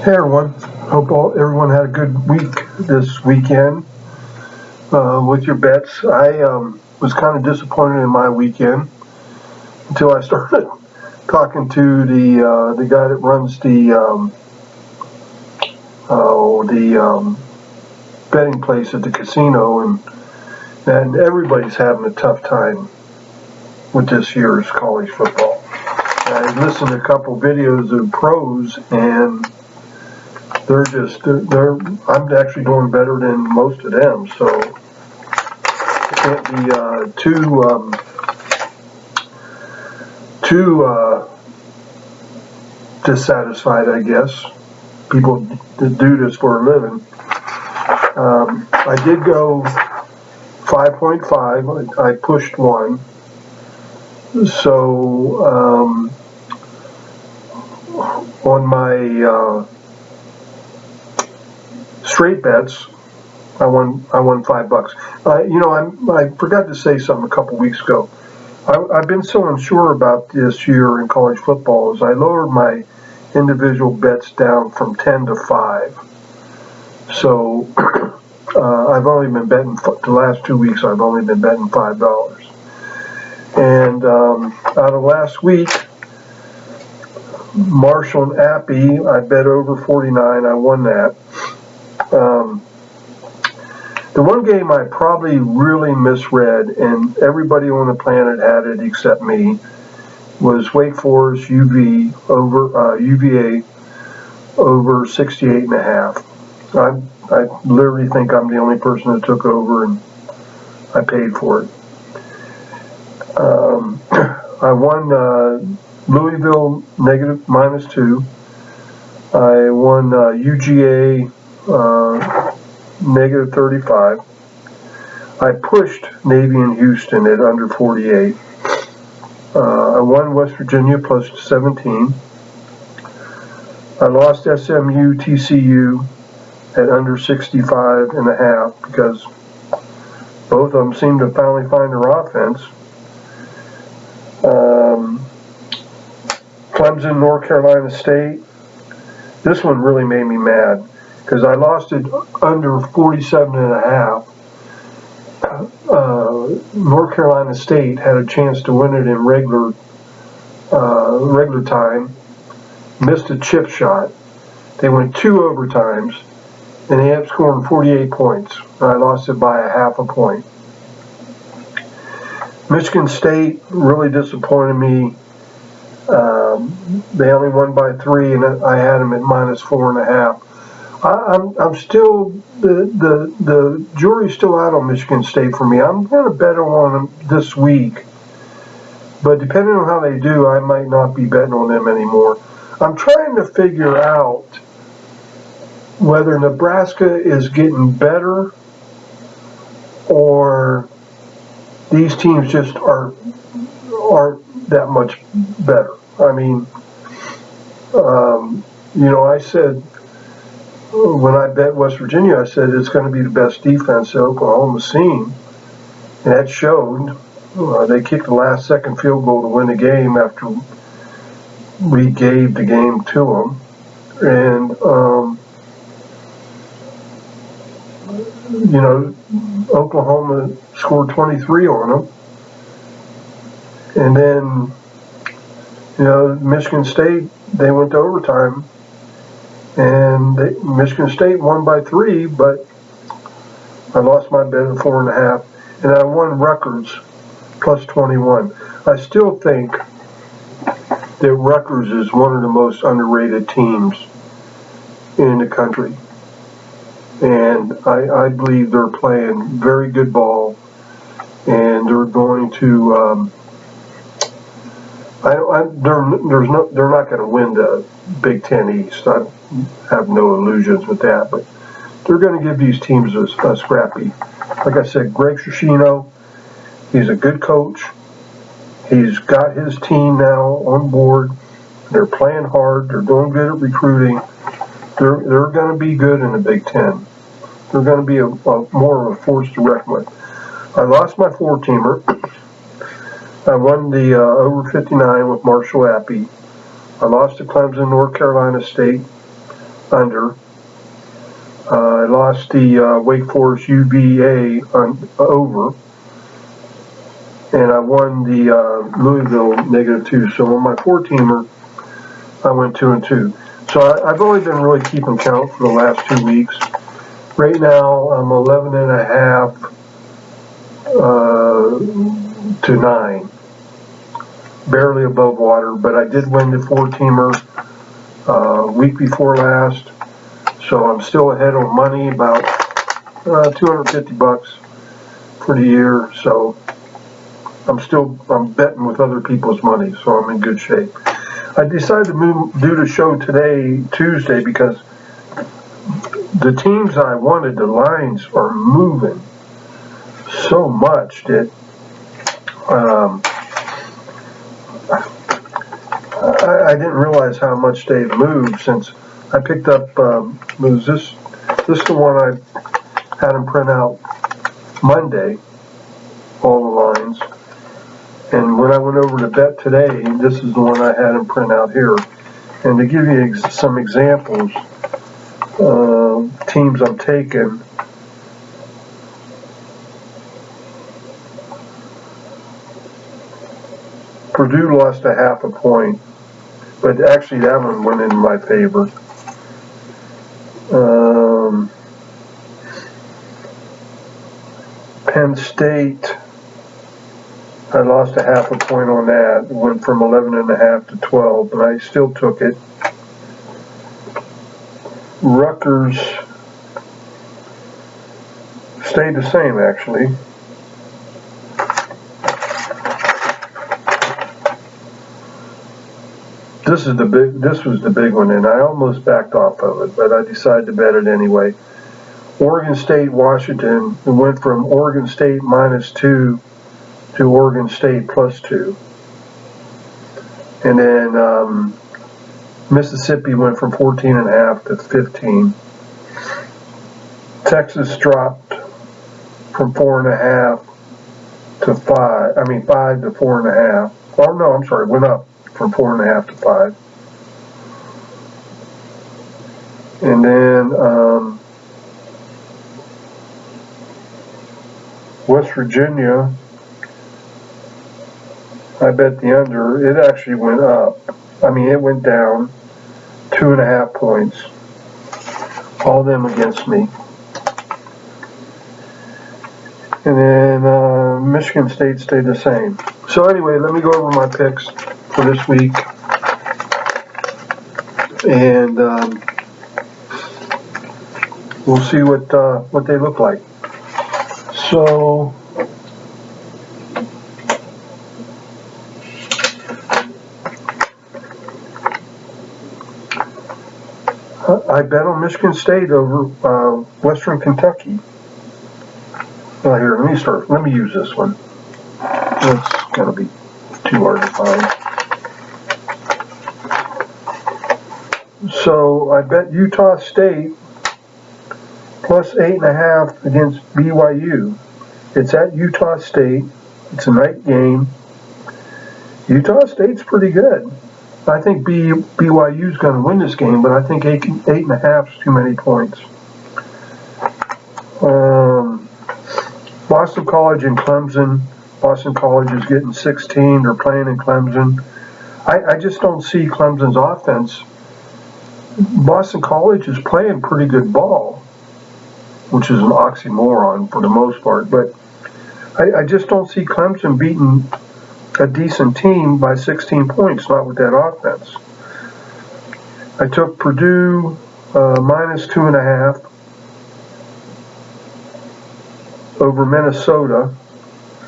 Hey everyone, hope everyone had a good week this weekend with your bets. I was kind of disappointed in my weekend until I started talking to the guy that runs the betting place at the casino, and everybody's having a tough time with this year's college football. I listened to a couple videos of pros, and I'm actually doing better than most of them, so I can't be too dissatisfied, I guess. People that do this for a living. I did go 5.5. I pushed one. So on my straight bets, I won $5. I forgot to say something a couple weeks ago. I've been so unsure about this year in college football as I lowered my individual bets down from 10 to 5. So I've only been betting the last 2 weeks. I've only been betting $5. And out of last week, Marshall and Appy, I bet over 49. I won that. The one game I probably really misread, and everybody on the planet had it except me, was Wake Forest UVA over 68.5. I literally think I'm the only person that took over, and I paid for it. I won Louisville -2. I won UGA -35. I pushed Navy and Houston at under 48. I won West Virginia plus 17. I lost SMU TCU at under 65.5 because both of them seem to finally find their offense. Clemson, North Carolina State. This one really made me mad because I lost it under 47.5. North Carolina State had a chance to win it in regular time, missed a chip shot. They went 2 overtimes, and they ended up scoring 48 points. I lost it by a half a point. Michigan State really disappointed me. They only won by 3, and I had them at -4.5. I'm still the jury's still out on Michigan State for me. I'm going to bet on them this week, but depending on how they do, I might not be betting on them anymore. I'm trying to figure out whether Nebraska is getting better or these teams just aren't that much better. I mean, I said when I bet West Virginia, I said it's going to be the best defense that Oklahoma's seen, and that showed. They kicked the last-second field goal to win the game after we gave the game to them, and Oklahoma scored 23 on them, and then Michigan State, they went to overtime, and Michigan State won by 3, but I lost my bet at 4.5, and I won Rutgers plus 21. I still think that Rutgers is one of the most underrated teams in the country, and I believe they're playing very good ball, and they're going to. They're not going to win the Big Ten East. I have no illusions with that, but they're going to give these teams a scrappy. Like I said, Greg Schiano, he's a good coach. He's got his team now on board. They're playing hard. They're doing good at recruiting. They're going to be good in the Big Ten. They're going to be more of a force to reckon with. I lost my 4-teamer. I won the over 59 with Marshall Appy. I lost to Clemson, North Carolina State. under. I lost the Wake Forest UVA over, and I won the Louisville -2. So on my 4-teamer, I went 2-2. So I've only been really keeping count for the last 2 weeks. Right now, I'm 11.5 to 9, barely above water. But I did win the 4-teamer week before last, so I'm still ahead on money, about $250 for the year. So I'm betting with other people's money, so I'm in good shape. I decided to do the show today, Tuesday, because the teams I wanted, the lines are moving so much that I didn't realize how much they've moved since I picked up. Was this the one I had them print out Monday? All the lines. And when I went over to bet today, this is the one I had them print out here. And to give you some examples, teams I'm taking. Purdue lost a half a point, but actually that one went in my favor. Penn State, I lost a half a point on that. It went from 11.5 to 12, but I still took it. Rutgers stayed the same, actually. This was the big one, and I almost backed off of it, but I decided to bet it anyway. Oregon State, Washington, it went from Oregon State -2 to Oregon State +2. And then Mississippi went from 14.5 to 15. Texas dropped from 4.5 to 5. 5 to 4.5. Oh no, I'm sorry, went up from 4.5 to 5. And then West Virginia, I bet the under. It actually went up. It went down 2.5 points. All of them against me. And then Michigan State stayed the same. So anyway, let me go over my picks for this week. And we'll see what they look like. So I bet on Michigan State over Western Kentucky. Well, here, let me use this one. That's going to be too hard to find. So I bet Utah State +8.5 against BYU. It's at Utah State. It's a night game. Utah State's pretty good. I think BYU's going to win this game, but I think 8.5 is too many points. Boston College and Clemson. Boston College is getting 16. They're playing in Clemson. I just don't see Clemson's offense. Boston College is playing pretty good ball, which is an oxymoron for the most part, but I just don't see Clemson beating a decent team by 16 points, not with that offense. I took Purdue -2.5 over Minnesota.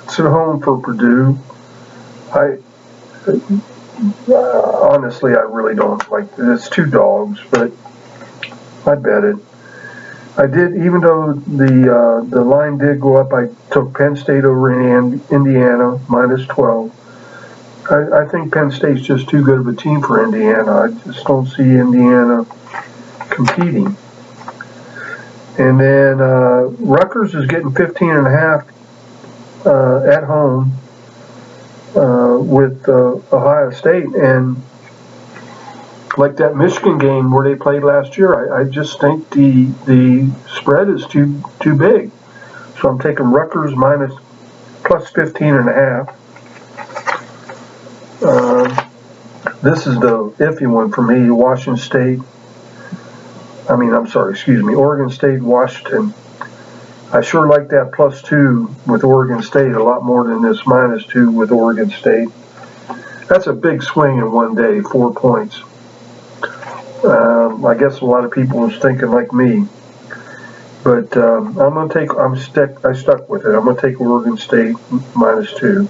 It's at home for Purdue. Honestly, I really don't like it. It's 2 dogs, but I bet it. I did, even though the line did go up, I took Penn State over Indiana -12. I think Penn State's just too good of a team for Indiana. I just don't see Indiana competing. And then Rutgers is getting 15.5 at home with Ohio State, and like that Michigan game where they played last year. I just think the spread is too big. So I'm taking Rutgers minus plus 15.5. This is the iffy one for me. Oregon State, Washington. I sure like that +2 with Oregon State a lot more than this -2 with Oregon State. That's a big swing in one day, 4 points. I guess a lot of people was thinking like me, but I stuck with it. I'm gonna take Oregon State -2.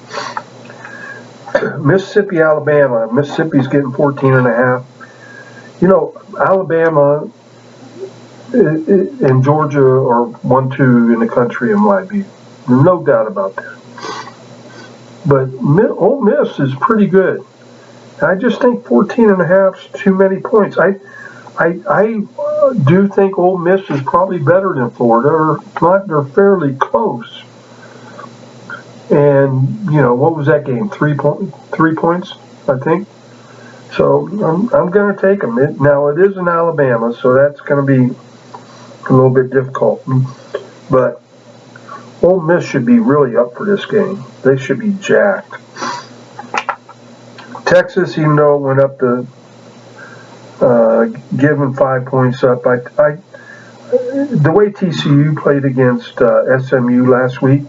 Mississippi, Alabama. Mississippi's getting 14.5. Alabama and Georgia are 1-2 in the country in my view, no doubt about that. But Ole Miss is pretty good. I just think 14.5 is too many points. I do think Ole Miss is probably better than Florida, or not. They're fairly close. And what was that game? 3 points, I think. So I'm going to take them. Now it is in Alabama, so that's going to be a little bit difficult. But Ole Miss should be really up for this game. They should be jacked. Texas, even though it went up to giving 5 points up, the way TCU played against SMU last week,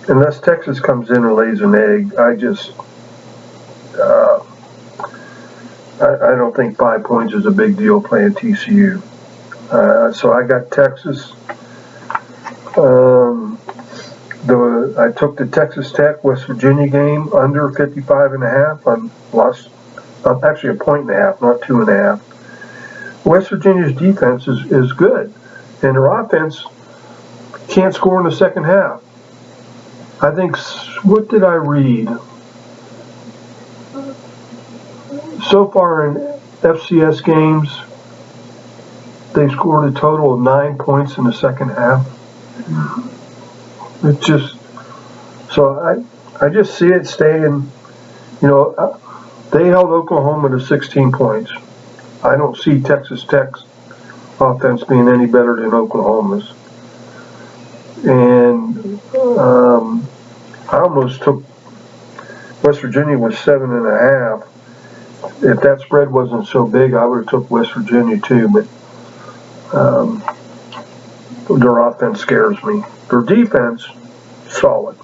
unless Texas comes in and lays an egg, I don't think 5 points is a big deal playing TCU. So I got Texas. I took the Texas Tech West Virginia game under 55.5. I lost actually 1.5 points, not 2.5. West Virginia's defense is good, and their offense can't score in the second half. I think, what did I read? So far in FCS games, they scored a total of 9 points in the second half. It's just, so I just see it staying, they held Oklahoma to 16 points. I don't see Texas Tech's offense being any better than Oklahoma's. And I almost took West Virginia was 7.5. If that spread wasn't so big, I would have took West Virginia too, but their offense scares me. Their defense, solid.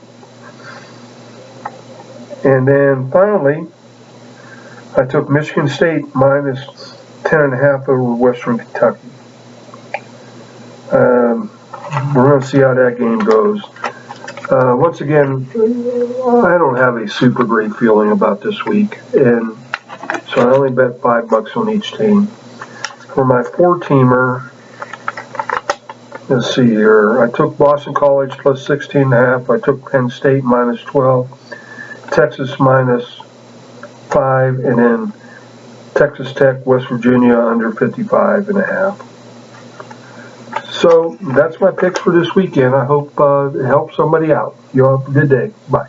And then finally, I took Michigan State minus 10.5 over Western Kentucky. We're going to see how that game goes. Once again, I don't have a super great feeling about this week, and so I only bet $5 on each team. For my 4-teamer, let's see here. I took Boston College plus 16.5. I took Penn State minus 12, Texas minus 5, and then Texas Tech, West Virginia under 55.5. So that's my picks for this weekend. I hope it helps somebody out. You all have a good day. Bye.